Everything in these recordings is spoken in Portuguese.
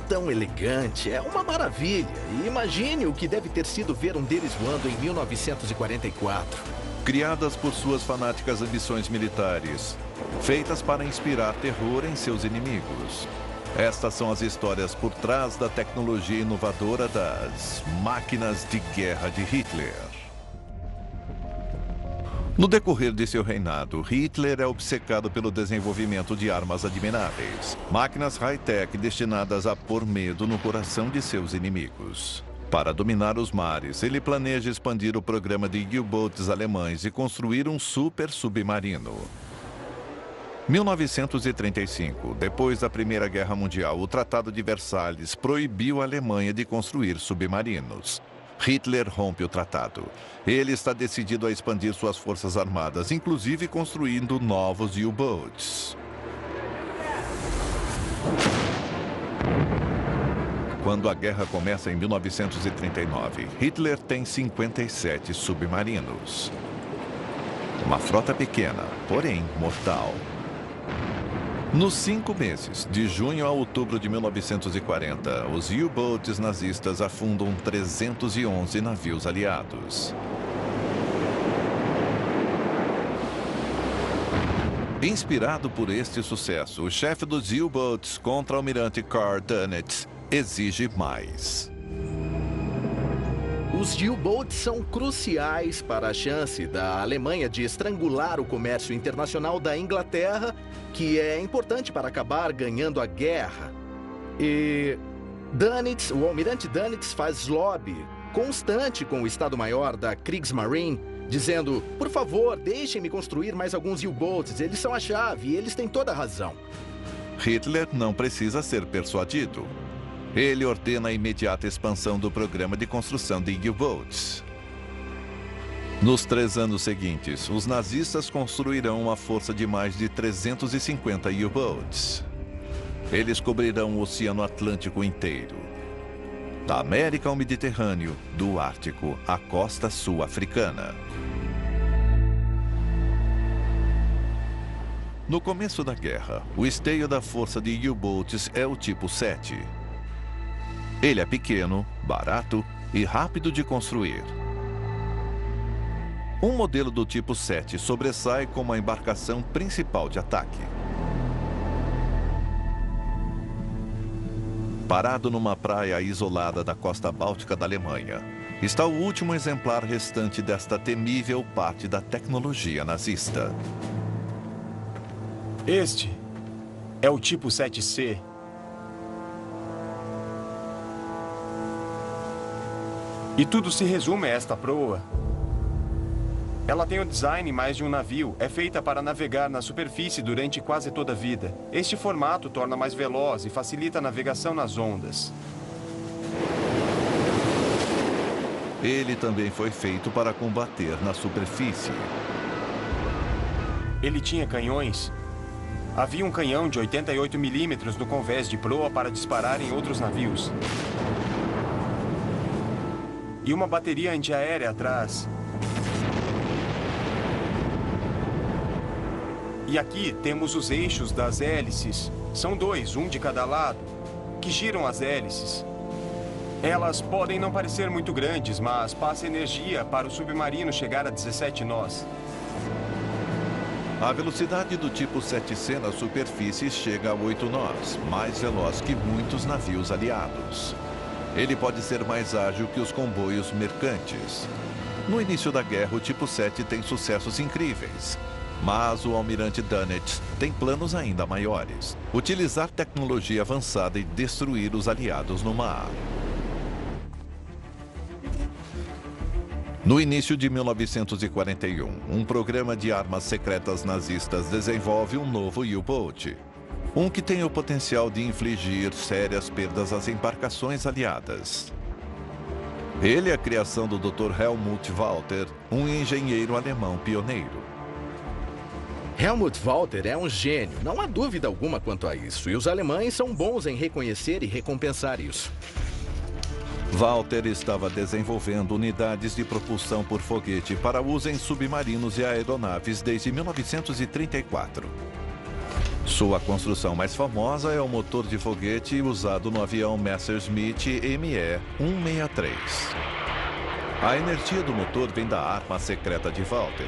tão elegante, é uma maravilha. E imagine o que deve ter sido ver um deles voando em 1944. Criadas por suas fanáticas ambições militares, feitas para inspirar terror em seus inimigos. Estas são as histórias por trás da tecnologia inovadora das máquinas de guerra de Hitler. No decorrer de seu reinado, Hitler é obcecado pelo desenvolvimento de armas admiráveis, máquinas high-tech destinadas a pôr medo no coração de seus inimigos. Para dominar os mares, ele planeja expandir o programa de U-boats alemães e construir um super submarino. 1935, depois da Primeira Guerra Mundial, o Tratado de Versalhes proibiu a Alemanha de construir submarinos. Hitler rompe o tratado. Ele está decidido a expandir suas forças armadas, inclusive construindo novos U-boats. Quando a guerra começa em 1939, Hitler tem 57 submarinos. Uma frota pequena, porém mortal. Nos 5 meses, de junho a outubro de 1940, os U-boats nazistas afundam 311 navios aliados. Inspirado por este sucesso, o chefe dos U-boats, contra-almirante Karl Dönitz, exige mais. Os U-boats são cruciais para a chance da Alemanha de estrangular o comércio internacional da Inglaterra, que é importante para acabar ganhando a guerra. E Dönitz, o almirante Dönitz, faz lobby constante com o Estado-Maior da Kriegsmarine, dizendo: por favor, deixem-me construir mais alguns U-boats, eles são a chave e eles têm toda a razão. Hitler não precisa ser persuadido. Ele ordena a imediata expansão do programa de construção de U-boats. Nos 3 anos seguintes, os nazistas construirão uma força de mais de 350 U-boats. Eles cobrirão o Oceano Atlântico inteiro, da América ao Mediterrâneo, do Ártico à costa sul-africana. No começo da guerra, o esteio da força de U-boats é o tipo 7. Ele é pequeno, barato e rápido de construir. Um modelo do tipo 7 sobressai como a embarcação principal de ataque. Parado numa praia isolada da costa báltica da Alemanha, está o último exemplar restante desta temível parte da tecnologia nazista. Este é o tipo 7C. E tudo se resume a esta proa. Ela tem o design mais de um navio, é feita para navegar na superfície durante quase toda a vida. Este formato torna mais veloz e facilita a navegação nas ondas. Ele também foi feito para combater na superfície. Ele tinha canhões. Havia um canhão de 88 milímetros no convés de proa para disparar em outros navios. E uma bateria antiaérea atrás. E aqui temos os eixos das hélices. São 2, um de cada lado, que giram as hélices. Elas podem não parecer muito grandes, mas passa energia para o submarino chegar a 17 nós. A velocidade do tipo 7C na superfície chega a 8 nós, mais veloz que muitos navios aliados. Ele pode ser mais ágil que os comboios mercantes. No início da guerra, o tipo 7 tem sucessos incríveis. Mas o almirante Dönitz tem planos ainda maiores. Utilizar tecnologia avançada e destruir os aliados no mar. No início de 1941, um programa de armas secretas nazistas desenvolve um novo U-boat. Um que tem o potencial de infligir sérias perdas às embarcações aliadas. Ele é a criação do Dr. Helmut Walter, um engenheiro alemão pioneiro. Helmut Walter é um gênio, não há dúvida alguma quanto a isso. E os alemães são bons em reconhecer e recompensar isso. Walter estava desenvolvendo unidades de propulsão por foguete para uso em submarinos e aeronaves desde 1934. Sua construção mais famosa é o motor de foguete usado no avião Messerschmitt Me-163. A energia do motor vem da arma secreta de Walter,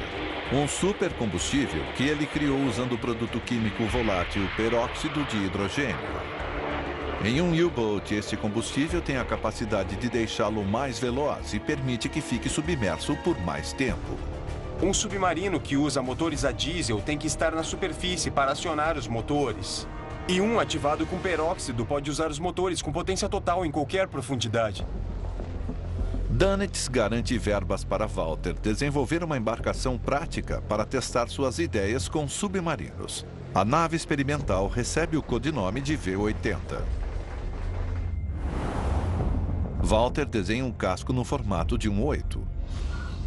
um supercombustível que ele criou usando o produto químico volátil peróxido de hidrogênio. Em um U-Boat, este combustível tem a capacidade de deixá-lo mais veloz e permite que fique submerso por mais tempo. Um submarino que usa motores a diesel tem que estar na superfície para acionar os motores. E um ativado com peróxido pode usar os motores com potência total em qualquer profundidade. Dönitz garante verbas para Walter desenvolver uma embarcação prática para testar suas ideias com submarinos. A nave experimental recebe o codinome de V-80. Walter desenha um casco no formato de um 8.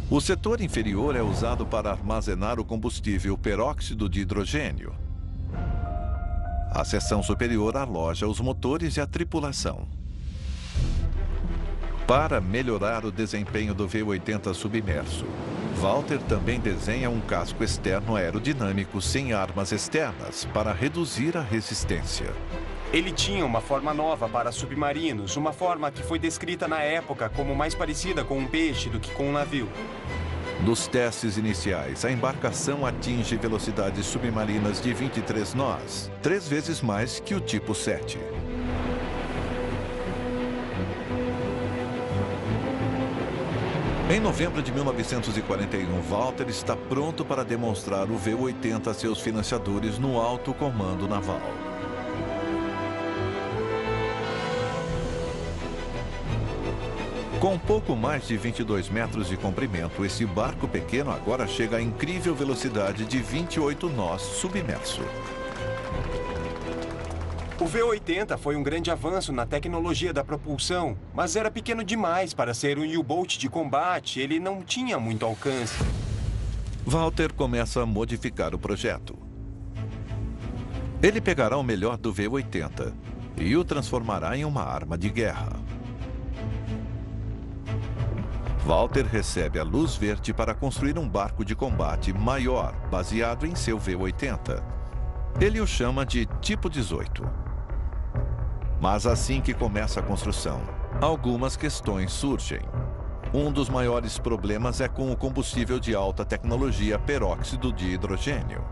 O setor inferior é usado para armazenar o combustível peróxido de hidrogênio. A seção superior aloja os motores e a tripulação. Para melhorar o desempenho do V-80 submerso, Walter também desenha um casco externo aerodinâmico sem armas externas para reduzir a resistência. Ele tinha uma forma nova para submarinos, uma forma que foi descrita na época como mais parecida com um peixe do que com um navio. Nos testes iniciais, a embarcação atinge velocidades submarinas de 23 nós, 3 vezes mais que o tipo 7. Em novembro de 1941, Walter está pronto para demonstrar o V-80 a seus financiadores no Alto Comando Naval. Com pouco mais de 22 metros de comprimento, esse barco pequeno agora chega à incrível velocidade de 28 nós submerso. O V-80 foi um grande avanço na tecnologia da propulsão, mas era pequeno demais para ser um U-Boat de combate. Ele não tinha muito alcance. Walter começa a modificar o projeto. Ele pegará o melhor do V-80 e o transformará em uma arma de guerra. Walter recebe a luz verde para construir um barco de combate maior, baseado em seu V-80. Ele o chama de Tipo 18. Mas assim que começa a construção, algumas questões surgem. Um dos maiores problemas é com o combustível de alta tecnologia peróxido de hidrogênio.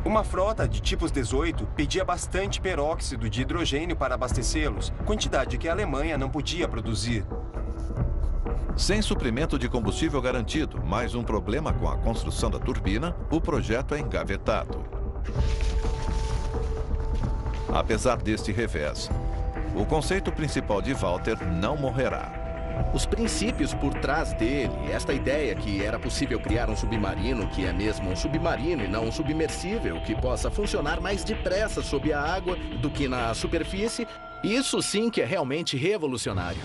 Uma frota de tipos 18 pedia bastante peróxido de hidrogênio para abastecê-los, quantidade que a Alemanha não podia produzir. Sem suprimento de combustível garantido, mais um problema com a construção da turbina, o projeto é engavetado. Apesar deste revés, o conceito principal de Walter não morrerá. Os princípios por trás dele, esta ideia que era possível criar um submarino que é mesmo um submarino e não um submersível, que possa funcionar mais depressa sob a água do que na superfície, isso sim que é realmente revolucionário.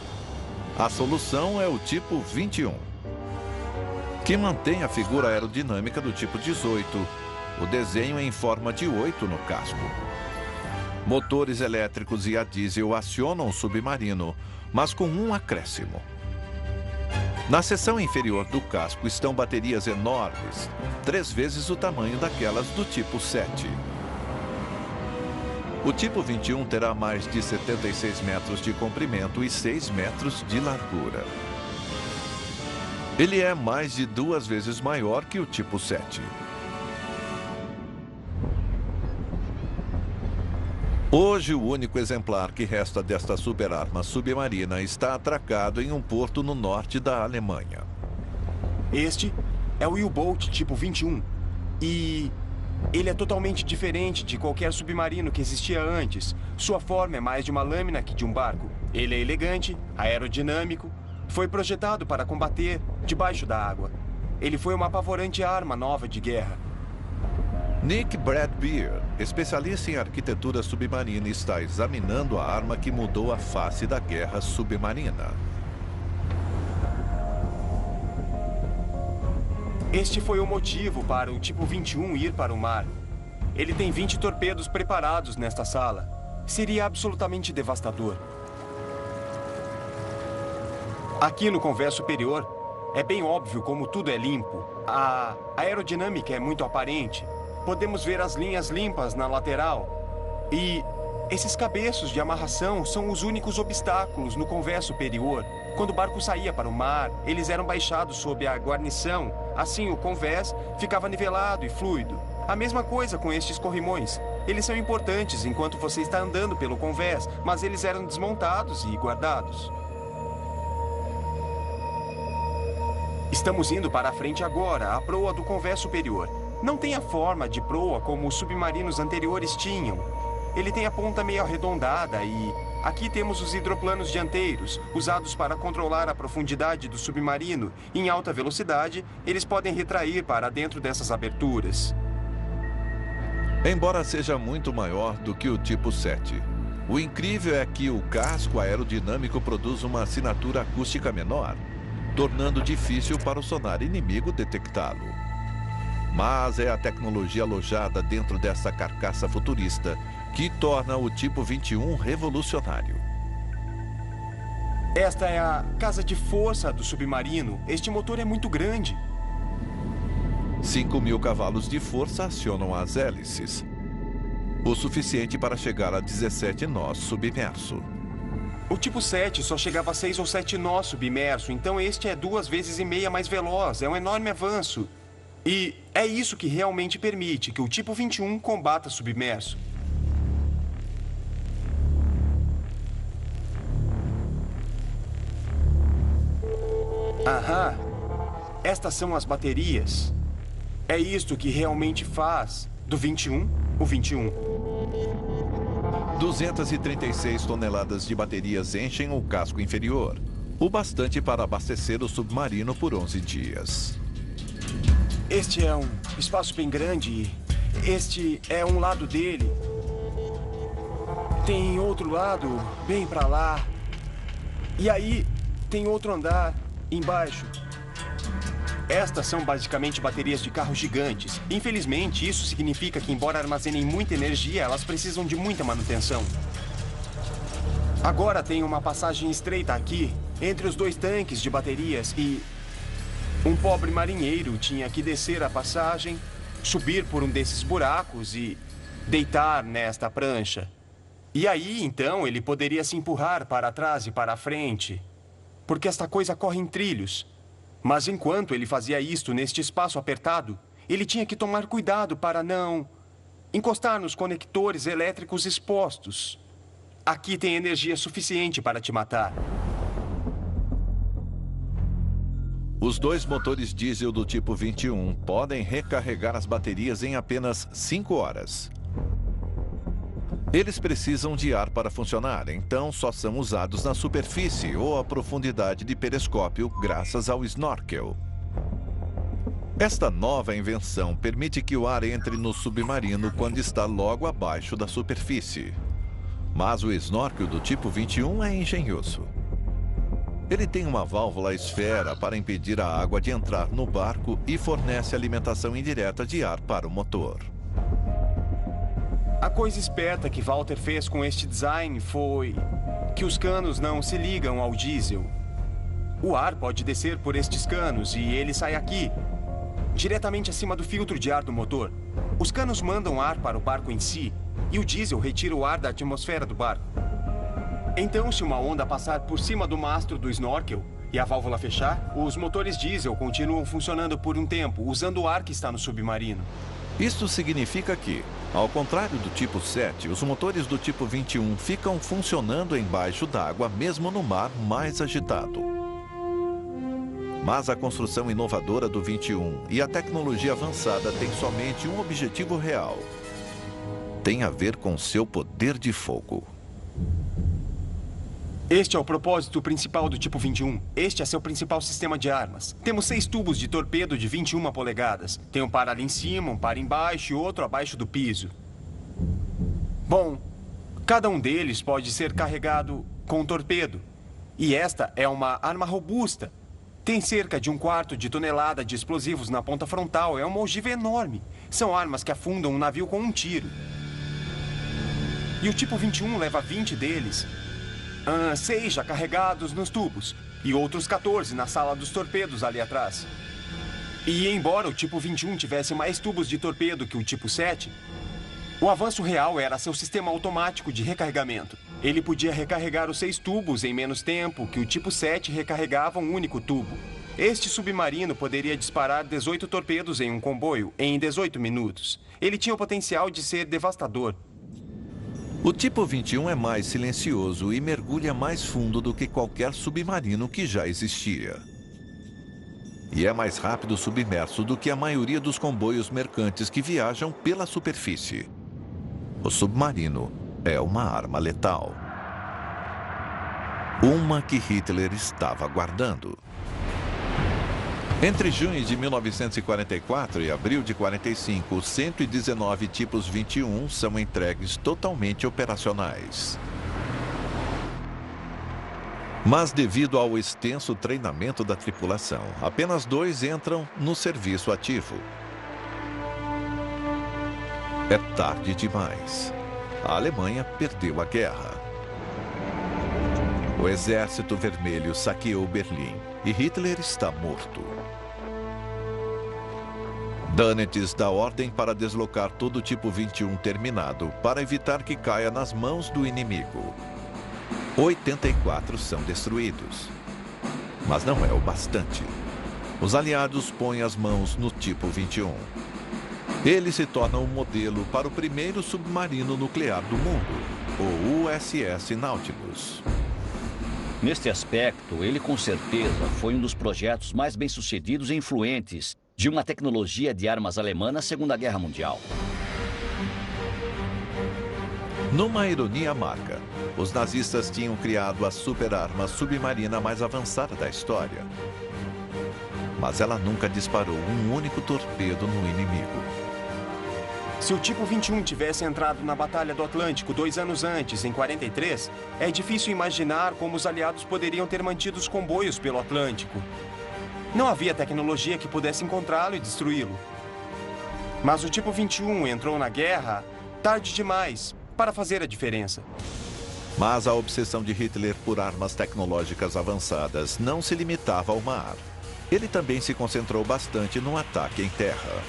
A solução é o tipo 21, que mantém a figura aerodinâmica do tipo 18, o desenho em forma de 8 no casco. Motores elétricos e a diesel acionam o submarino, mas com um acréscimo. Na seção inferior do casco estão baterias enormes, 3 vezes o tamanho daquelas do tipo 7. O tipo 21 terá mais de 76 metros de comprimento e 6 metros de largura. Ele é mais de 2 vezes maior que o tipo 7. Hoje, o único exemplar que resta desta superarma submarina está atracado em um porto no norte da Alemanha. Este é o U-Boat tipo 21 e ele é totalmente diferente de qualquer submarino que existia antes. Sua forma é mais de uma lâmina que de um barco. Ele é elegante, aerodinâmico, foi projetado para combater debaixo da água. Ele foi uma apavorante arma nova de guerra. Nick Bradbeer, especialista em arquitetura submarina, está examinando a arma que mudou a face da guerra submarina. Este foi o motivo para o tipo 21 ir para o mar. Ele tem 20 torpedos preparados nesta sala. Seria absolutamente devastador. Aqui no convés superior, é bem óbvio como tudo é limpo. A aerodinâmica é muito aparente. podemos ver as linhas limpas na lateral. E esses cabeços de amarração são os únicos obstáculos no convés superior. Quando o barco saía para o mar, eles eram baixados sob a guarnição. Assim, o convés ficava nivelado e fluido. A mesma coisa com estes corrimões. Eles são importantes enquanto você está andando pelo convés, mas eles eram desmontados e guardados. Estamos indo para a frente agora, a proa do convés superior. Não tem a forma de proa como os submarinos anteriores tinham. Ele tem a ponta meio arredondada e aqui temos os hidroplanos dianteiros, usados para controlar a profundidade do submarino. Em alta velocidade, eles podem retrair para dentro dessas aberturas. Embora seja muito maior do que o tipo 7, o incrível é que o casco aerodinâmico produz uma assinatura acústica menor, tornando difícil para o sonar inimigo detectá-lo. Mas é a tecnologia alojada dentro dessa carcaça futurista que torna o tipo 21 revolucionário. Esta é a casa de força do submarino. Este motor é muito grande. 5.000 cavalos de força acionam as hélices, o suficiente para chegar a 17 nós submerso. O tipo 7 só chegava a 6 ou 7 nós submerso, então este é 2,5 vezes mais veloz. É um enorme avanço. E é isso que realmente permite que o tipo 21 combata submerso. Aham. Estas são as baterias. É isto que realmente faz do 21 o 21. 236 toneladas de baterias enchem o casco inferior, o bastante para abastecer o submarino por 11 dias. Este é um espaço bem grande e este é um lado dele. Tem outro lado bem para lá. E aí tem outro andar embaixo. Estas são basicamente baterias de carros gigantes. Infelizmente, isso significa que, embora armazenem muita energia, elas precisam de muita manutenção. Agora tem uma passagem estreita aqui, entre os 2 tanques de baterias e... um pobre marinheiro tinha que descer a passagem, subir por um desses buracos e deitar nesta prancha. E aí, então, ele poderia se empurrar para trás e para a frente, porque esta coisa corre em trilhos. Mas enquanto ele fazia isto neste espaço apertado, ele tinha que tomar cuidado para não encostar nos conectores elétricos expostos. Aqui tem energia suficiente para te matar. Os 2 motores diesel do tipo 21 podem recarregar as baterias em apenas 5 horas. Eles precisam de ar para funcionar, então só são usados na superfície ou à profundidade de periscópio graças ao snorkel. Esta nova invenção permite que o ar entre no submarino quando está logo abaixo da superfície. Mas o snorkel do tipo 21 é engenhoso. Ele tem uma válvula esfera para impedir a água de entrar no barco e fornece alimentação indireta de ar para o motor. A coisa esperta que Walter fez com este design foi que os canos não se ligam ao diesel. O ar pode descer por estes canos e ele sai aqui, diretamente acima do filtro de ar do motor. Os canos mandam ar para o barco em si e o diesel retira o ar da atmosfera do barco. Então, se uma onda passar por cima do mastro do snorkel e a válvula fechar, os motores diesel continuam funcionando por um tempo, usando o ar que está no submarino. Isto significa que, ao contrário do tipo 7, os motores do tipo 21 ficam funcionando embaixo d'água mesmo no mar mais agitado. Mas a construção inovadora do 21 e a tecnologia avançada têm somente um objetivo real. Tem a ver com seu poder de fogo. Este é o propósito principal do tipo 21. Este é seu principal sistema de armas. Temos 6 tubos de torpedo de 21 polegadas. Tem um par ali em cima, um par embaixo e outro abaixo do piso. Bom, cada um deles pode ser carregado com um torpedo. E esta é uma arma robusta. Tem cerca de 1/4 de tonelada de explosivos na ponta frontal. É uma ogiva enorme. São armas que afundam um navio com um tiro. E o tipo 21 leva 20 deles. 6 já carregados nos tubos e outros 14 na sala dos torpedos ali atrás. E embora o tipo 21 tivesse mais tubos de torpedo que o tipo 7, o avanço real era seu sistema automático de recarregamento. Ele podia recarregar os 6 tubos em menos tempo que o tipo 7 recarregava um único tubo. Este submarino poderia disparar 18 torpedos em um comboio em 18 minutos. Ele tinha o potencial de ser devastador. O tipo 21 é mais silencioso e mergulha mais fundo do que qualquer submarino que já existia. E é mais rápido submerso do que a maioria dos comboios mercantes que viajam pela superfície. O submarino é uma arma letal. Uma que Hitler estava guardando. Entre junho de 1944 e abril de 45, 119 tipos 21 são entregues totalmente operacionais. Mas devido ao extenso treinamento da tripulação, apenas 2 entram no serviço ativo. É tarde demais. A Alemanha perdeu a guerra. O Exército Vermelho saqueou Berlim e Hitler está morto. Dönitz dá ordem para deslocar todo o tipo 21 terminado para evitar que caia nas mãos do inimigo. 84 são destruídos. Mas não é o bastante. Os aliados põem as mãos no tipo 21. Ele se torna um modelo para o primeiro submarino nuclear do mundo, o USS Nautilus. Neste aspecto, ele com certeza foi um dos projetos mais bem-sucedidos e influentes de uma tecnologia de armas alemã na Segunda Guerra Mundial. Numa ironia amarga, os nazistas tinham criado a super-arma submarina mais avançada da história. Mas ela nunca disparou um único torpedo no inimigo. Se o tipo 21 tivesse entrado na Batalha do Atlântico 2 anos antes, em 43, é difícil imaginar como os aliados poderiam ter mantido os comboios pelo Atlântico. Não havia tecnologia que pudesse encontrá-lo e destruí-lo. Mas o tipo 21 entrou na guerra tarde demais para fazer a diferença. Mas a obsessão de Hitler por armas tecnológicas avançadas não se limitava ao mar. Ele também se concentrou bastante no ataque em terra.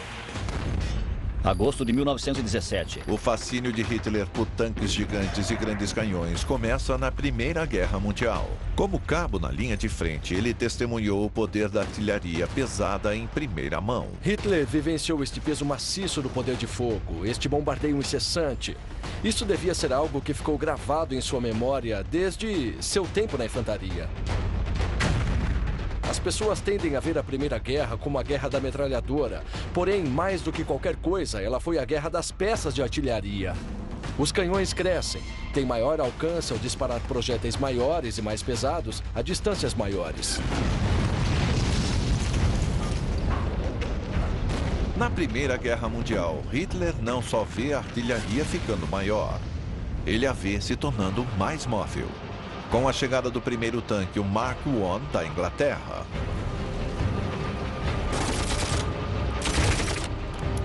Agosto de 1917. O fascínio de Hitler por tanques gigantes e grandes canhões começa na Primeira Guerra Mundial. Como cabo na linha de frente, ele testemunhou o poder da artilharia pesada em primeira mão. Hitler vivenciou este peso maciço do poder de fogo, este bombardeio incessante. Isso devia ser algo que ficou gravado em sua memória desde seu tempo na infantaria. As pessoas tendem a ver a Primeira Guerra como a guerra da metralhadora. Porém, mais do que qualquer coisa, ela foi a guerra das peças de artilharia. Os canhões crescem, têm maior alcance ao disparar projéteis maiores e mais pesados a distâncias maiores. Na Primeira Guerra Mundial, Hitler não só vê a artilharia ficando maior, ele a vê se tornando mais móvel. Com a chegada do primeiro tanque, o Mark I da Inglaterra.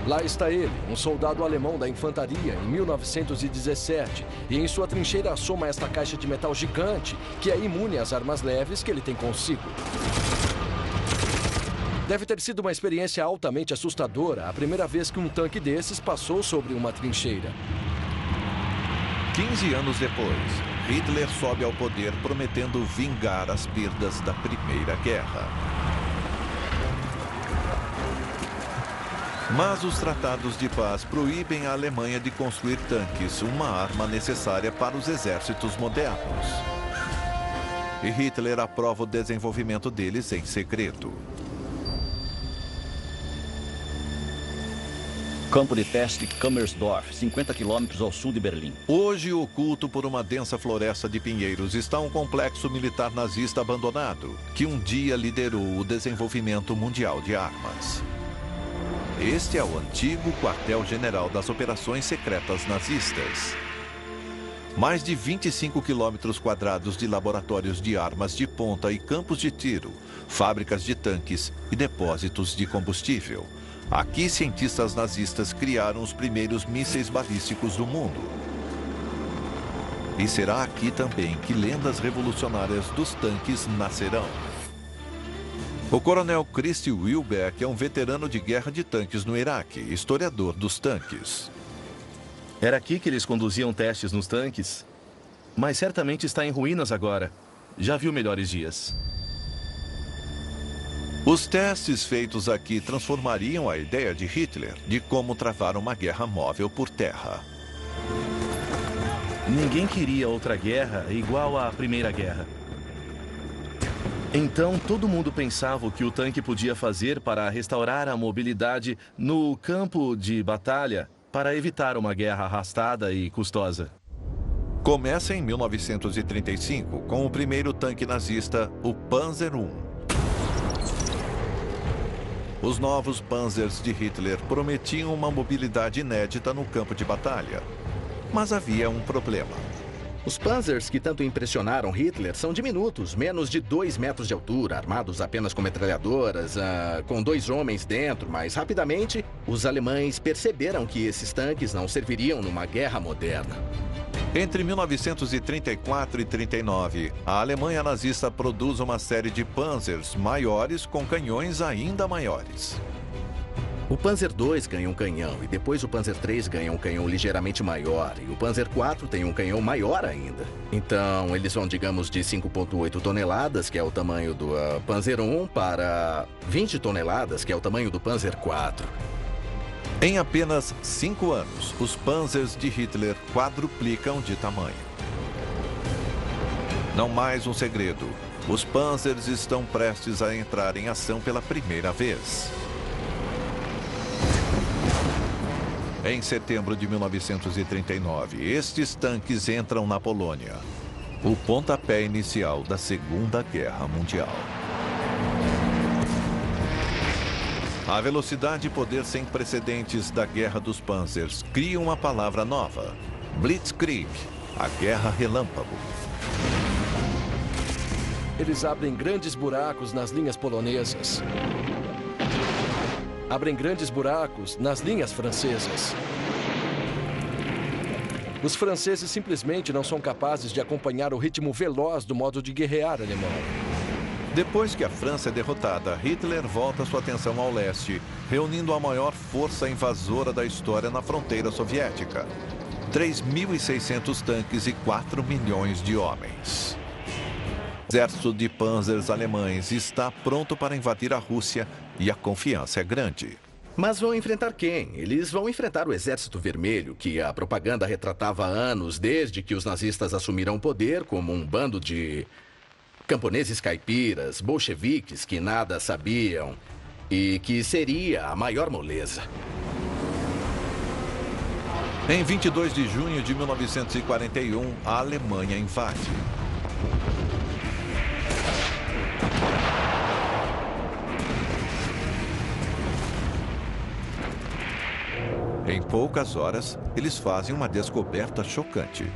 Lá está ele, um soldado alemão da infantaria, em 1917, e em sua trincheira assoma esta caixa de metal gigante, que é imune às armas leves que ele tem consigo. Deve ter sido uma experiência altamente assustadora a primeira vez que um tanque desses passou sobre uma trincheira. 15 anos depois, Hitler sobe ao poder prometendo vingar as perdas da Primeira Guerra. Mas os tratados de paz proíbem a Alemanha de construir tanques, uma arma necessária para os exércitos modernos. E Hitler aprova o desenvolvimento deles em segredo. Campo de teste Kummersdorf, 50 quilômetros ao sul de Berlim. Hoje, oculto por uma densa floresta de pinheiros, está um complexo militar nazista abandonado, que um dia liderou o desenvolvimento mundial de armas. Este é o antigo quartel-general das operações secretas nazistas. Mais de 25 quilômetros quadrados de laboratórios de armas de ponta e campos de tiro, fábricas de tanques e depósitos de combustível. Aqui, cientistas nazistas criaram os primeiros mísseis balísticos do mundo. E será aqui também que lendas revolucionárias dos tanques nascerão. O coronel Christy Wilbeck é um veterano de guerra de tanques no Iraque, historiador dos tanques. Era aqui que eles conduziam testes nos tanques? Mas certamente está em ruínas agora. Já viu melhores dias. Os testes feitos aqui transformariam a ideia de Hitler de como travar uma guerra móvel por terra. Ninguém queria outra guerra igual à Primeira Guerra. Então, todo mundo pensava o que o tanque podia fazer para restaurar a mobilidade no campo de batalha para evitar uma guerra arrastada e custosa. Começa em 1935 com o primeiro tanque nazista, o Panzer I. Os novos Panzers de Hitler prometiam uma mobilidade inédita no campo de batalha. Mas havia um problema. Os Panzers que tanto impressionaram Hitler são diminutos, menos de 2 metros de altura, armados apenas com metralhadoras, com 2 homens dentro, mas rapidamente os alemães perceberam que esses tanques não serviriam numa guerra moderna. Entre 1934 e 39, a Alemanha nazista produz uma série de Panzers maiores com canhões ainda maiores. O Panzer II ganha um canhão, e depois o Panzer III ganha um canhão ligeiramente maior, e o Panzer IV tem um canhão maior ainda. Então, eles vão, digamos, de 5,8 toneladas, que é o tamanho do Panzer I, para 20 toneladas, que é o tamanho do Panzer IV. Em apenas 5 anos, os Panzers de Hitler quadruplicam de tamanho. Não mais um segredo. Os Panzers estão prestes a entrar em ação pela primeira vez. Em setembro de 1939, estes tanques entram na Polônia. O pontapé inicial da Segunda Guerra Mundial. A velocidade e poder sem precedentes da Guerra dos Panzers cria uma palavra nova: Blitzkrieg, a Guerra Relâmpago. Eles abrem grandes buracos nas linhas polonesas. Abrem grandes buracos nas linhas francesas. Os franceses simplesmente não são capazes de acompanhar o ritmo veloz do modo de guerrear alemão. Depois que a França é derrotada, Hitler volta sua atenção ao leste, reunindo a maior força invasora da história na fronteira soviética. 3.600 tanques e 4 milhões de homens. O exército de panzers alemães está pronto para invadir a Rússia e a confiança é grande. Mas vão enfrentar quem? Eles vão enfrentar o Exército Vermelho, que a propaganda retratava há anos, desde que os nazistas assumiram o poder, como um bando de camponeses caipiras, bolcheviques que nada sabiam e que seria a maior moleza. Em 22 de junho de 1941, a Alemanha invade. Em poucas horas, eles fazem uma descoberta chocante.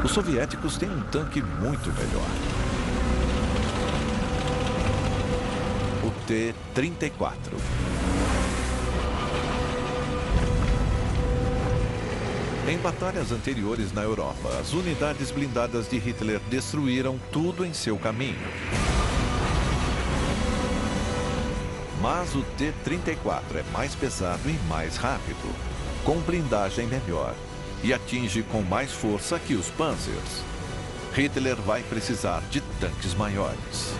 Os soviéticos têm um tanque muito melhor. O T-34. Em batalhas anteriores na Europa, as unidades blindadas de Hitler destruíram tudo em seu caminho. Mas o T-34 é mais pesado e mais rápido, com blindagem melhor, e atinge com mais força que os Panzers. Hitler vai precisar de tanques maiores.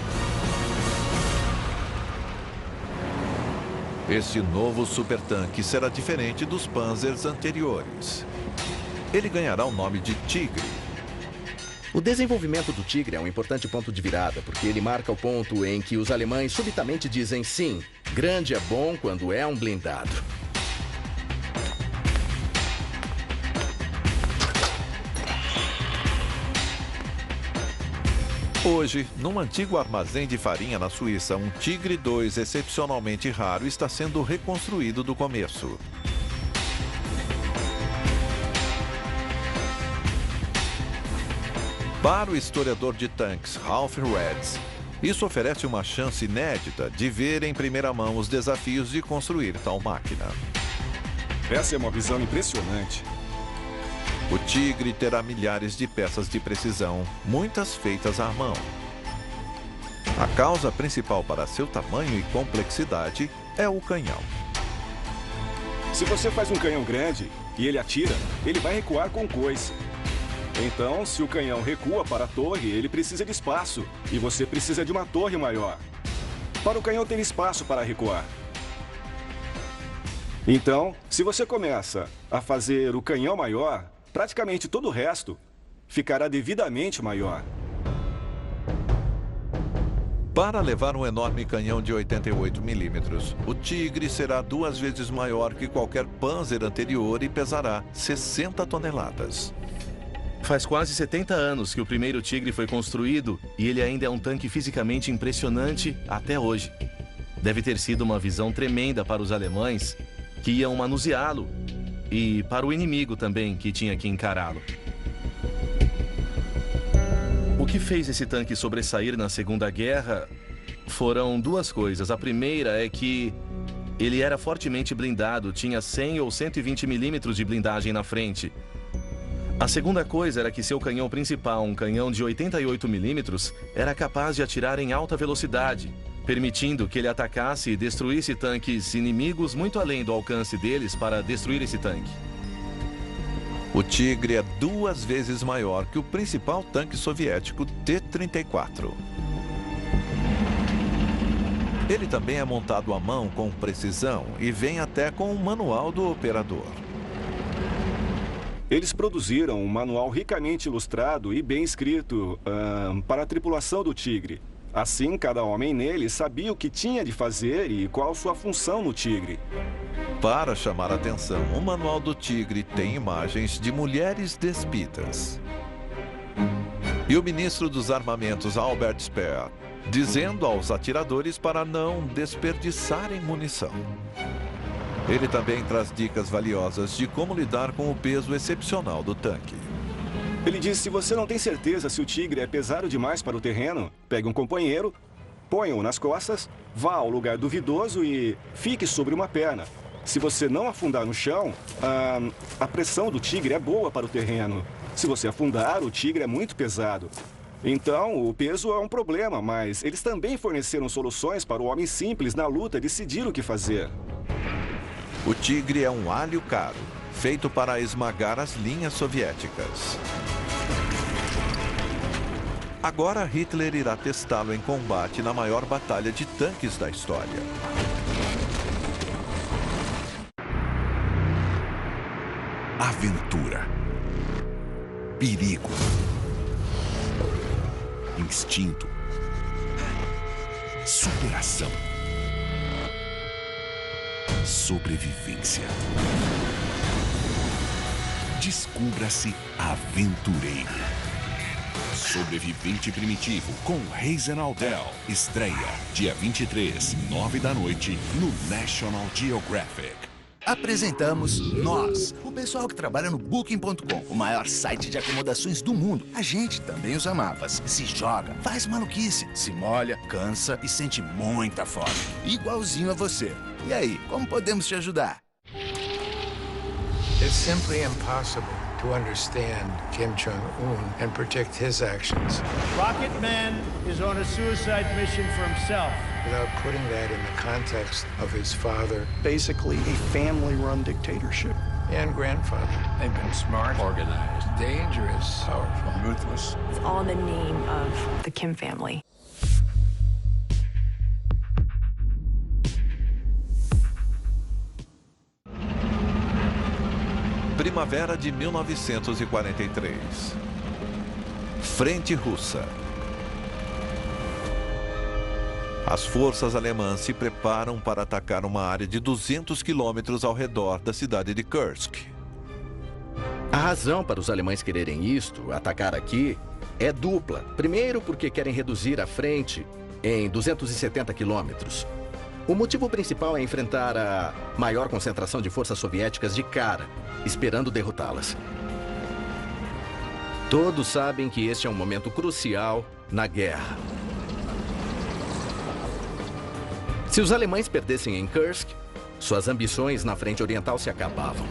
Este novo supertanque será diferente dos Panzers anteriores. Ele ganhará o nome de Tigre. O desenvolvimento do Tigre é um importante ponto de virada, porque ele marca o ponto em que os alemães subitamente dizem sim, grande é bom quando é um blindado. Hoje, num antigo armazém de farinha na Suíça, um Tigre 2 excepcionalmente raro está sendo reconstruído do começo. Para o historiador de tanques Ralph Reds, isso oferece uma chance inédita de ver em primeira mão os desafios de construir tal máquina. Essa é uma visão impressionante. O Tigre terá milhares de peças de precisão, muitas feitas à mão. A causa principal para seu tamanho e complexidade é o canhão. Se você faz um canhão grande e ele atira, ele vai recuar com coice. Então, se o canhão recua para a torre, ele precisa de espaço. E você precisa de uma torre maior. Para o canhão ter espaço para recuar. Então, se você começa a fazer o canhão maior, praticamente todo o resto ficará devidamente maior. Para levar um enorme canhão de 88 milímetros, o Tigre será 2 vezes maior que qualquer Panzer anterior e pesará 60 toneladas. Faz quase 70 anos que o primeiro Tigre foi construído e ele ainda é um tanque fisicamente impressionante até hoje. Deve ter sido uma visão tremenda para os alemães, que iam manuseá-lo, e para o inimigo também, que tinha que encará-lo. O que fez esse tanque sobressair na Segunda Guerra foram 2 coisas. A primeira é que ele era fortemente blindado, tinha 100 ou 120 milímetros de blindagem na frente. A segunda coisa era que seu canhão principal, um canhão de 88 milímetros, era capaz de atirar em alta velocidade, permitindo que ele atacasse e destruísse tanques inimigos muito além do alcance deles para destruir esse tanque. O Tigre é 2 vezes maior que o principal tanque soviético T-34. Ele também é montado à mão com precisão e vem até com um manual do operador. Eles produziram um manual ricamente ilustrado e bem escrito para a tripulação do Tigre. Assim, cada homem nele sabia o que tinha de fazer e qual sua função no Tigre. Para chamar a atenção, o manual do Tigre tem imagens de mulheres despidas. E o ministro dos Armamentos, Albert Speer, dizendo aos atiradores para não desperdiçarem munição. Ele também traz dicas valiosas de como lidar com o peso excepcional do tanque. Ele diz: se você não tem certeza se o Tigre é pesado demais para o terreno, pegue um companheiro, ponha-o nas costas, vá ao lugar duvidoso e fique sobre uma perna. Se você não afundar no chão, a pressão do Tigre é boa para o terreno. Se você afundar, o Tigre é muito pesado. Então, o peso é um problema, mas eles também forneceram soluções para o homem simples na luta decidir o que fazer. O Tigre é um alho caro, feito para esmagar as linhas soviéticas. Agora Hitler irá testá-lo em combate na maior batalha de tanques da história. Aventura. Perigo. Instinto. Superação. Sobrevivência. Descubra-se aventureiro. Sobrevivente Primitivo com Hazen Aldel. Estreia dia 23, 9 da noite, no National Geographic. Apresentamos nós, o pessoal que trabalha no Booking.com, o maior site de acomodações do mundo. A gente também usa mapas, se joga, faz maluquice, se molha, cansa e sente muita fome. Igualzinho a você. E aí, como podemos te ajudar? It's simply impossible to understand Kim Jong-un and predict his actions. Rocket Man is on a suicide mission for himself. Without putting that in the context of his father. Basically a family-run dictatorship. And grandfather. They've been smart, organized, dangerous, powerful, ruthless. It's all in the name of the Kim family. Primavera de 1943. Frente Russa. As forças alemãs se preparam para atacar uma área de 200 quilômetros ao redor da cidade de Kursk. A razão para os alemães quererem isto, atacar aqui, é dupla. Primeiro, porque querem reduzir a frente em 270 quilômetros. O motivo principal é enfrentar a maior concentração de forças soviéticas de cara, esperando derrotá-las. Todos sabem que este é um momento crucial na guerra. Se os alemães perdessem em Kursk, suas ambições na frente oriental se acabavam.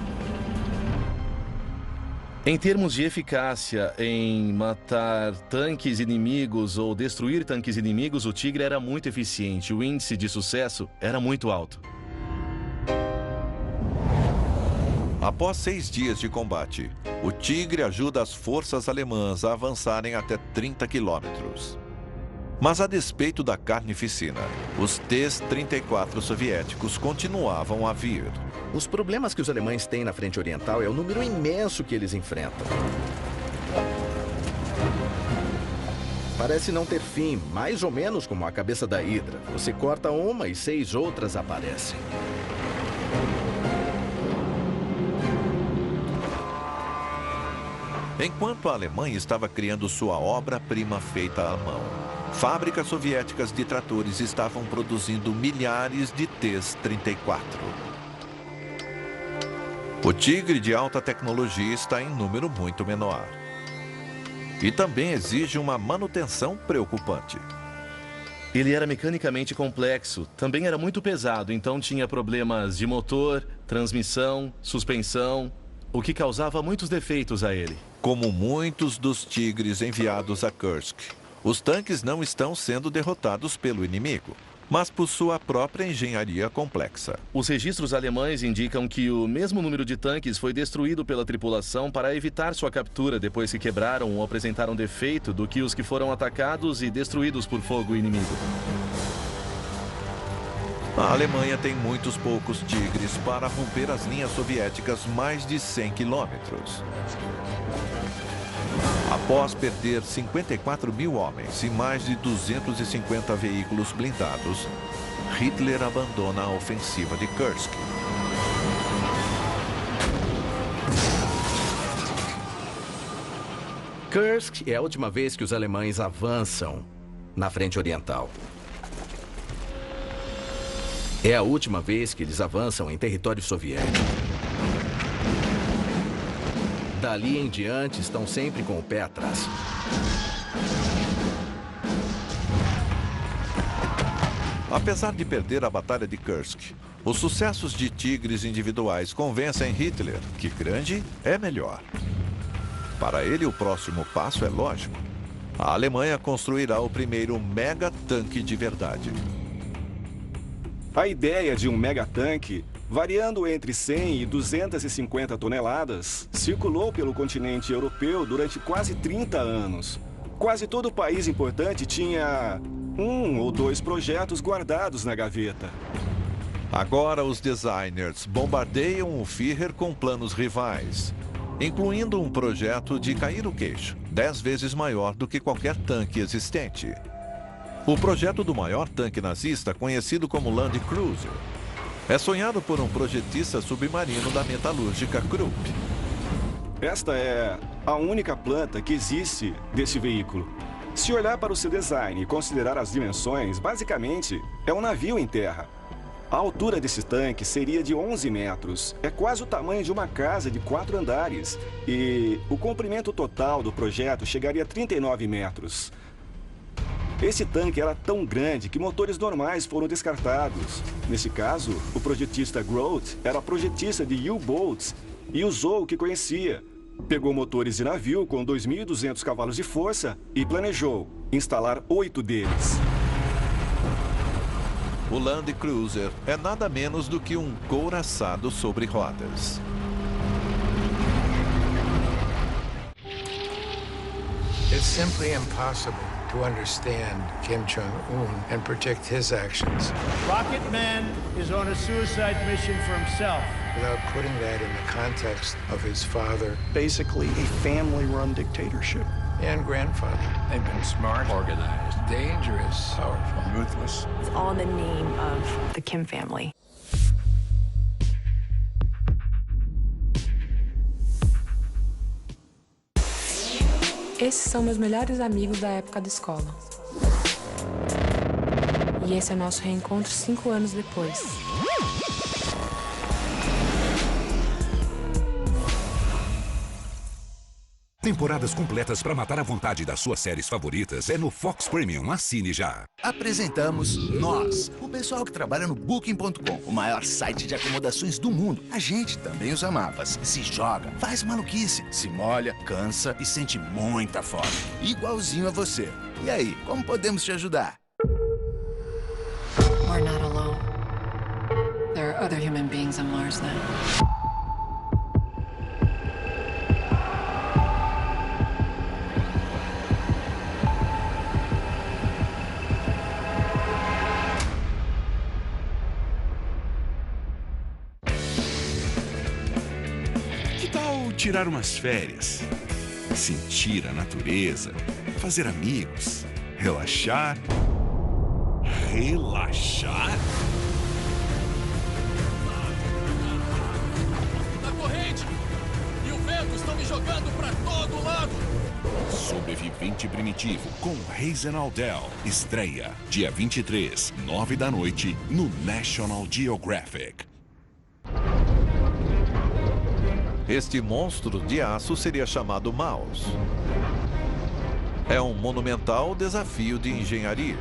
Em termos de eficácia em matar tanques inimigos ou destruir tanques inimigos, o Tigre era muito eficiente. O índice de sucesso era muito alto. Após 6 dias de combate, o Tigre ajuda as forças alemãs a avançarem até 30 quilômetros. Mas a despeito da carnificina, os T-34 soviéticos continuavam a vir. Os problemas que os alemães têm na frente oriental é o número imenso que eles enfrentam. Parece não ter fim, mais ou menos como a cabeça da Hidra. Você corta uma e 6 outras aparecem. Enquanto a Alemanha estava criando sua obra-prima feita à mão, fábricas soviéticas de tratores estavam produzindo milhares de T-34. O Tigre de alta tecnologia está em número muito menor. E também exige uma manutenção preocupante. Ele era mecanicamente complexo, também era muito pesado, então tinha problemas de motor, transmissão, suspensão, o que causava muitos defeitos a ele. Como muitos dos Tigres enviados a Kursk, os tanques não estão sendo derrotados pelo inimigo, mas por sua própria engenharia complexa. Os registros alemães indicam que o mesmo número de tanques foi destruído pela tripulação para evitar sua captura depois que quebraram ou apresentaram defeito do que os que foram atacados e destruídos por fogo inimigo. A Alemanha tem muitos poucos Tigres para romper as linhas soviéticas mais de 100 quilômetros. Após perder 54 mil homens e mais de 250 veículos blindados, Hitler abandona a ofensiva de Kursk. Kursk é a última vez que os alemães avançam na frente oriental. É a última vez que eles avançam em território soviético. Dali em diante, estão sempre com o pé atrás. Apesar de perder a Batalha de Kursk, os sucessos de Tigres individuais convencem Hitler que grande é melhor. Para ele, o próximo passo é lógico. A Alemanha construirá o primeiro mega-tanque de verdade. A ideia de um megatanque, variando entre 100 e 250 toneladas, circulou pelo continente europeu durante quase 30 anos. Quase todo país importante tinha 1 ou 2 projetos guardados na gaveta. Agora os designers bombardeiam o Führer com planos rivais, incluindo um projeto de cair o queixo, 10 vezes maior do que qualquer tanque existente. O projeto do maior tanque nazista, conhecido como Land Cruiser, é sonhado por um projetista submarino da metalúrgica Krupp. Esta é a única planta que existe desse veículo. Se olhar para o seu design e considerar as dimensões, basicamente é um navio em terra. A altura desse tanque seria de 11 metros. É quase o tamanho de uma casa de 4 andares. E o comprimento total do projeto chegaria a 39 metros. Esse tanque era tão grande que motores normais foram descartados. Nesse caso, o projetista Groth era projetista de U-Boats e usou o que conhecia. Pegou motores de navio com 2.200 cavalos de força e planejou instalar 8 deles. O Land Cruiser é nada menos do que um couraçado sobre rodas. It's simply impossible to understand Kim Jong-un and predict his actions. Rocket Man is on a suicide mission for himself. Without putting that in the context of his father. Basically a family-run dictatorship. And grandfather. They've been smart, Organized, dangerous, powerful, ruthless. It's all in the name of the Kim family. Esses são meus melhores amigos da época da escola. E esse é o nosso reencontro 5 anos depois. Temporadas completas para matar a vontade das suas séries favoritas é no Fox Premium. Assine já. Apresentamos nós, o pessoal que trabalha no Booking.com, o maior site de acomodações do mundo. A gente também usa mapas. Se joga, faz maluquice, se molha, cansa e sente muita fome. Igualzinho a você. E aí, como podemos te ajudar? We're not alone. There are other human beings on Mars now. Que tal tirar umas férias? Sentir a natureza, fazer amigos, relaxar. Relaxar? A corrente e o vento estão me jogando para todo lado. Sobrevivente Primitivo com Hazen Aldel. Estreia dia 23, 9 da noite, no National Geographic. Este monstro de aço seria chamado Maus. É um monumental desafio de engenharia.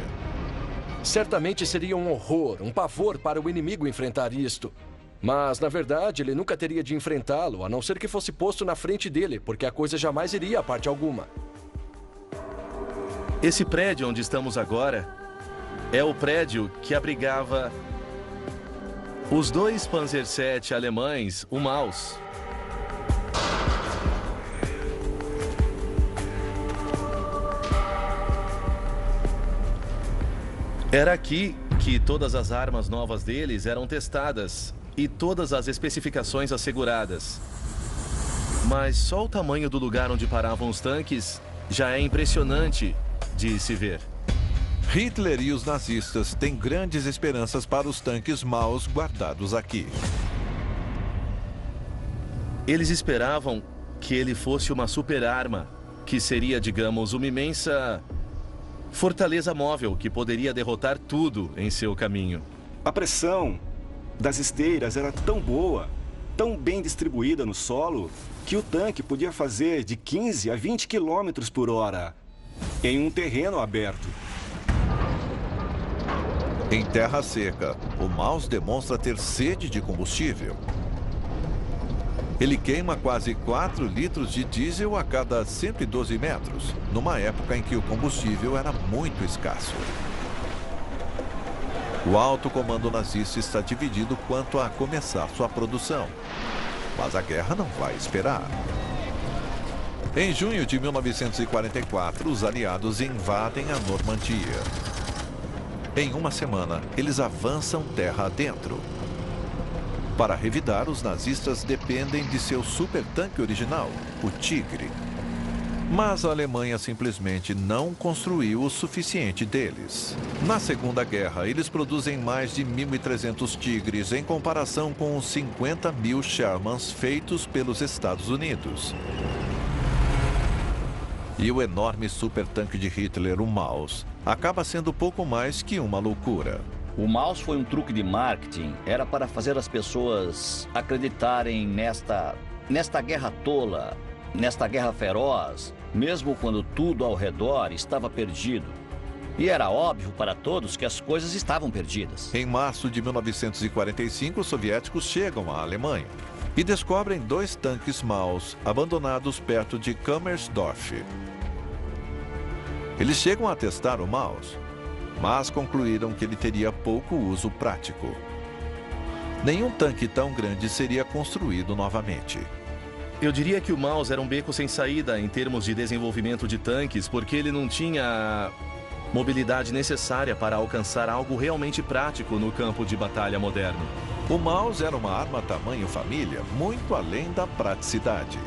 Certamente seria um horror, um pavor para o inimigo enfrentar isto. Mas, na verdade, ele nunca teria de enfrentá-lo, a não ser que fosse posto na frente dele, porque a coisa jamais iria a parte alguma. Esse prédio onde estamos agora é o prédio que abrigava os 2 Panzer VII alemães, o Maus. Era aqui que todas as armas novas deles eram testadas e todas as especificações asseguradas. Mas só o tamanho do lugar onde paravam os tanques já é impressionante de se ver. Hitler e os nazistas têm grandes esperanças para os tanques Maus guardados aqui. Eles esperavam que ele fosse uma super-arma, que seria, digamos, uma imensa fortaleza móvel que poderia derrotar tudo em seu caminho. A pressão das esteiras era tão boa, tão bem distribuída no solo, que o tanque podia fazer de 15 a 20 km por hora em um terreno aberto. Em terra seca, o Maus demonstra ter sede de combustível. Ele queima quase 4 litros de diesel a cada 112 metros, numa época em que o combustível era muito escasso. O alto comando nazista está dividido quanto a começar sua produção. Mas a guerra não vai esperar. Em junho de 1944, os aliados invadem a Normandia. Em uma semana, eles avançam terra adentro. Para revidar, os nazistas dependem de seu supertanque original, o Tigre. Mas a Alemanha simplesmente não construiu o suficiente deles. Na Segunda Guerra, eles produzem mais de 1.300 Tigres em comparação com os 50.000 Shermans feitos pelos Estados Unidos. E o enorme supertanque de Hitler, o Maus, acaba sendo pouco mais que uma loucura. O Maus foi um truque de marketing. Era para fazer as pessoas acreditarem nesta guerra tola, nesta guerra feroz, mesmo quando tudo ao redor estava perdido. E era óbvio para todos que as coisas estavam perdidas. Em março de 1945, os soviéticos chegam à Alemanha e descobrem 2 tanques Maus abandonados perto de Kummersdorf. Eles chegam a testar o Maus, mas concluíram que ele teria pouco uso prático. Nenhum tanque tão grande seria construído novamente. Eu diria que o Maus era um beco sem saída em termos de desenvolvimento de tanques, porque ele não tinha a mobilidade necessária para alcançar algo realmente prático no campo de batalha moderno. O Maus era uma arma tamanho família, muito além da praticidade.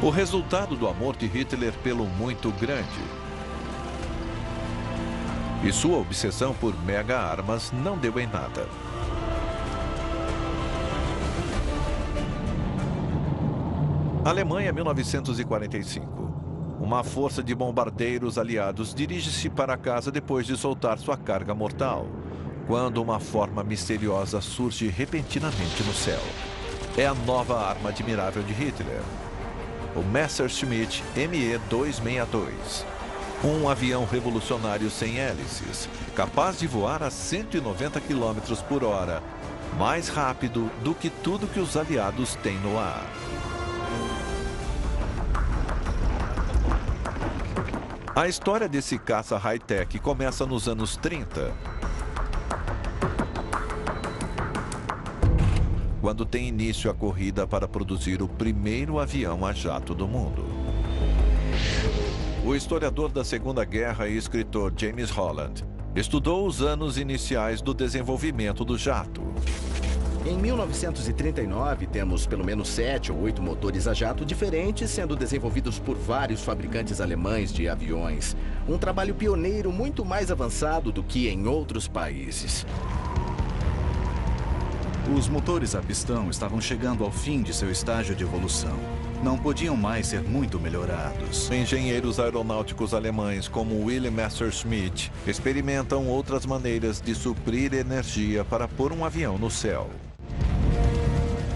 O resultado do amor de Hitler pelo muito grande. E sua obsessão por mega-armas não deu em nada. Alemanha, 1945. Uma força de bombardeiros aliados dirige-se para casa depois de soltar sua carga mortal, quando uma forma misteriosa surge repentinamente no céu. É a nova arma admirável de Hitler. o Messerschmitt Me-262. Um avião revolucionário sem hélices, capaz de voar a 190 km por hora, mais rápido do que tudo que os aliados têm no ar. A história desse caça high-tech começa nos anos 30, quando tem início a corrida para produzir o primeiro avião a jato do mundo. O historiador da Segunda Guerra e escritor James Holland estudou os anos iniciais do desenvolvimento do jato. Em 1939, temos pelo menos 7 ou 8 motores a jato diferentes sendo desenvolvidos por vários fabricantes alemães de aviões. Um trabalho pioneiro muito mais avançado do que em outros países. Os motores a pistão estavam chegando ao fim de seu estágio de evolução. Não podiam mais ser muito melhorados. Engenheiros aeronáuticos alemães como Wilhelm Messerschmitt experimentam outras maneiras de suprir energia para pôr um avião no céu.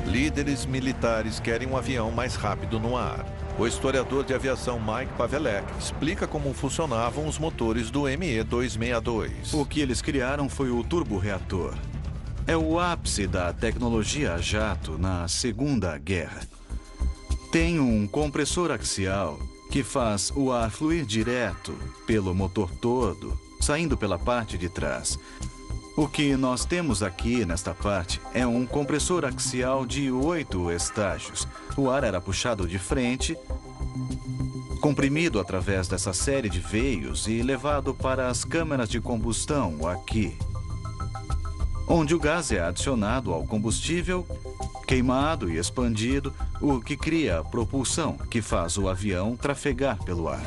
Líderes militares querem um avião mais rápido no ar. O historiador de aviação Mike Pavelek explica como funcionavam os motores do Me-262. O que eles criaram foi o turborreator. É o ápice da tecnologia a jato na Segunda Guerra. Tem um compressor axial que faz o ar fluir direto pelo motor todo, saindo pela parte de trás. O que nós temos aqui nesta parte é um compressor axial de 8 estágios. O ar era puxado de frente, comprimido através dessa série de veios e levado para as câmaras de combustão aqui, onde o gás é adicionado ao combustível, queimado e expandido, o que cria a propulsão, que faz o avião trafegar pelo ar.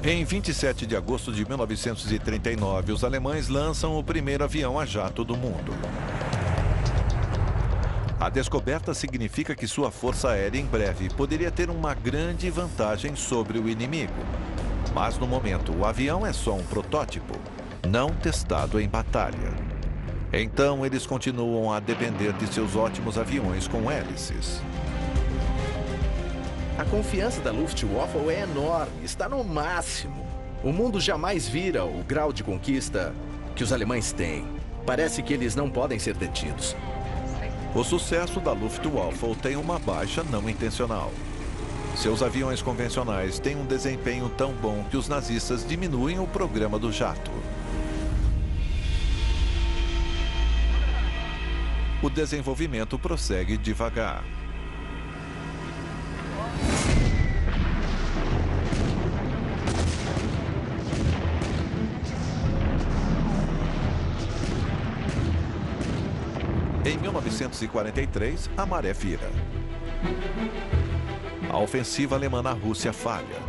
Em 27 de agosto de 1939, os alemães lançam o primeiro avião a jato do mundo. A descoberta significa que sua força aérea em breve poderia ter uma grande vantagem sobre o inimigo. Mas no momento, o avião é só um protótipo, não testado em batalha. Então, eles continuam a depender de seus ótimos aviões com hélices. A confiança da Luftwaffe é enorme, está no máximo. O mundo jamais vira o grau de conquista que os alemães têm. Parece que eles não podem ser detidos. O sucesso da Luftwaffe tem uma baixa não intencional. Seus aviões convencionais têm um desempenho tão bom que os nazistas diminuem o programa do jato. O desenvolvimento prossegue devagar. Em 1943, a maré vira. A ofensiva alemã na Rússia falha.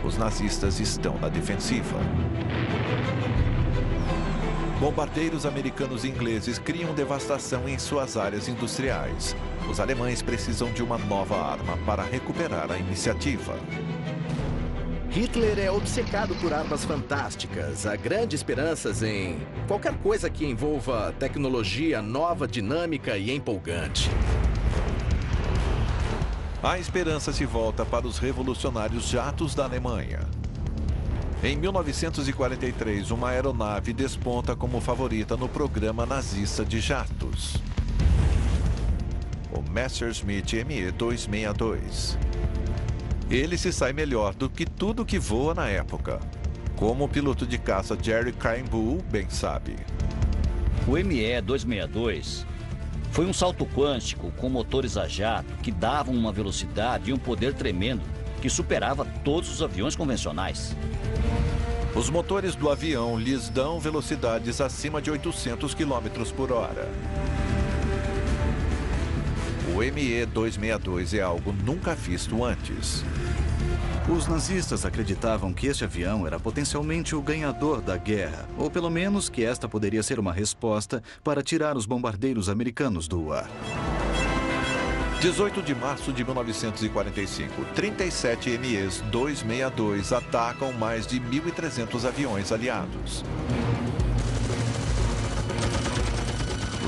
Os nazistas estão na defensiva. Bombardeiros americanos e ingleses criam devastação em suas áreas industriais. Os alemães precisam de uma nova arma para recuperar a iniciativa. Hitler é obcecado por armas fantásticas. Há grandes esperanças em qualquer coisa que envolva tecnologia nova, dinâmica e empolgante. A esperança se volta para os revolucionários jatos da Alemanha. Em 1943, uma aeronave desponta como favorita no programa nazista de jatos. O Messerschmitt Me-262. Ele se sai melhor do que tudo que voa na época. Como o piloto de caça Jerry Cainbull bem sabe. O Me-262 foi um salto quântico com motores a jato que davam uma velocidade e um poder tremendo que superava todos os aviões convencionais. Os motores do avião lhes dão velocidades acima de 800 km por hora. O Me-262 é algo nunca visto antes. Os nazistas acreditavam que este avião era potencialmente o ganhador da guerra, ou pelo menos que esta poderia ser uma resposta para tirar os bombardeiros americanos do ar. 18 de março de 1945, 37 Me-262 atacam mais de 1.300 aviões aliados.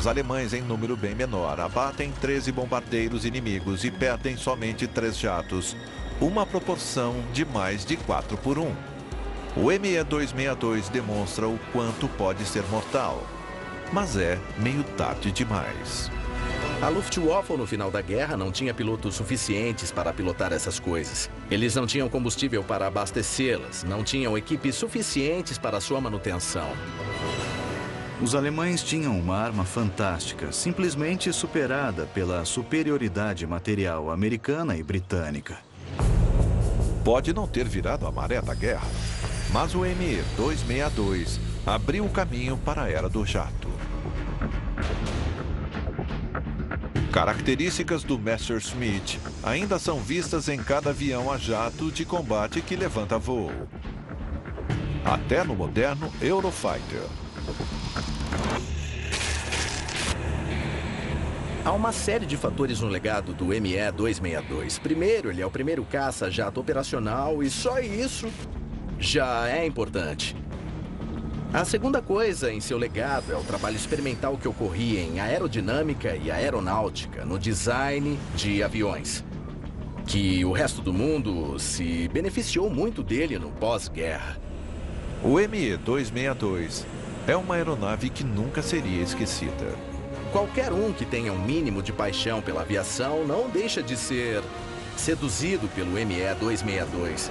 soldados alemães em número bem menor abatem 13 bombardeiros inimigos e perdem somente 3 jatos, uma proporção de mais de 4 por 1. O ME-262 demonstra o quanto pode ser mortal, mas é meio tarde demais. A Luftwaffe, no final da guerra, não tinha pilotos suficientes para pilotar essas coisas. Eles não tinham combustível para abastecê-las, não tinham equipes suficientes para sua manutenção. Os alemães tinham uma arma fantástica, simplesmente superada pela superioridade material americana e britânica. Pode não ter virado a maré da guerra, mas o ME-262 abriu o caminho para a era do jato. Características do Messerschmitt ainda são vistas em cada avião a jato de combate que levanta voo. Até no moderno Eurofighter. Há uma série de fatores no legado do ME-262. Primeiro, ele é o primeiro caça-jato operacional e só isso já é importante. A segunda coisa em seu legado é o trabalho experimental que ocorria em aerodinâmica e aeronáutica, no design de aviões, que o resto do mundo se beneficiou muito dele no pós-guerra. O ME-262 é uma aeronave que nunca seria esquecida. Qualquer um que tenha um mínimo de paixão pela aviação não deixa de ser seduzido pelo ME-262.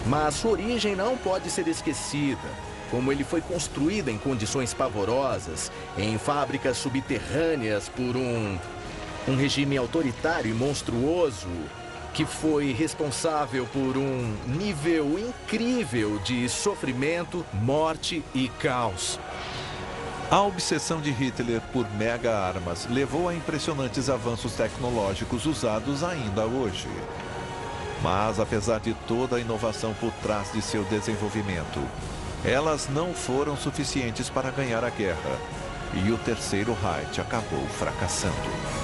Mas sua origem não pode ser esquecida. Como ele foi construído em condições pavorosas, em fábricas subterrâneas por um regime autoritário e monstruoso que foi responsável por um nível incrível de sofrimento, morte e caos. A obsessão de Hitler por mega-armas levou a impressionantes avanços tecnológicos usados ainda hoje. Mas, apesar de toda a inovação por trás de seu desenvolvimento, elas não foram suficientes para ganhar a guerra, e o Terceiro Reich acabou fracassando.